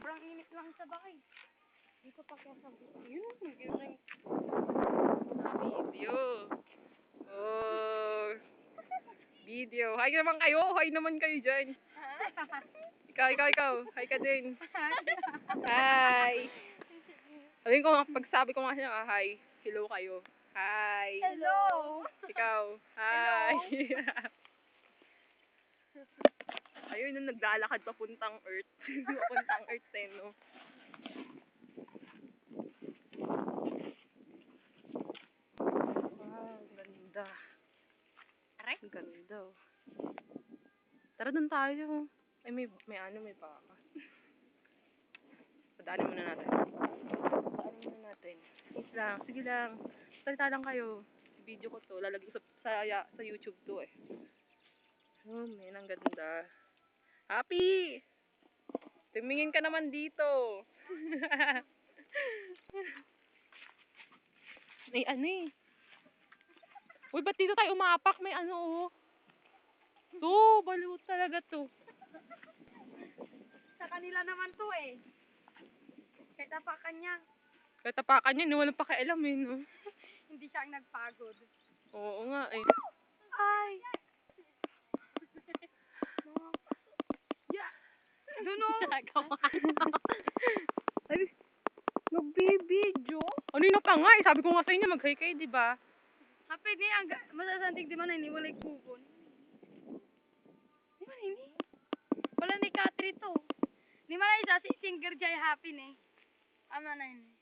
sobrang init lang sa bahay. Dito pa kaya sa yun, yun. Video. Oh. Video. Hi naman kayo. Hi naman kayo dyan. Ikaw. Hi ka din. Hi. Sabihin ko nga, pagsabi ko nga siya, hi. Hello kayo. Hi. Hello! Ikaw. Hi. Ayun yung naglalakad papuntang Earth. Papuntang Earth eh, no? Wow, ganda. Aray? Ganda. Oh. Tara dun tayo. Ay, may baka. Padaanin muna natin. Please lang, sige lang. Salita lang kayo. Video ko to, lalagay ko sa YouTube to eh. Oh, man, ang ganda. Happy! Tumingin ka naman dito. May ano eh. Uy, ba't dito tayo umapak? May ano oh. To, baliw talaga to. Sa kanila naman to eh. Kahit apakan niya, Katapakan niya, walang pakialam eh, no? hindi siya ang nagpagod. Oo nga eh. Ay! Yeah! Doon o! Ay, nagbibidyo? Ano yun pa nga eh? Sabi ko nga sa inyo, mag-hi kayo, di ba? Happy ni ang masasantig di man ni walay kubon. Di man ini. Wala ni Katri to. Di man ay si singer jay happy ni. Ama na ini.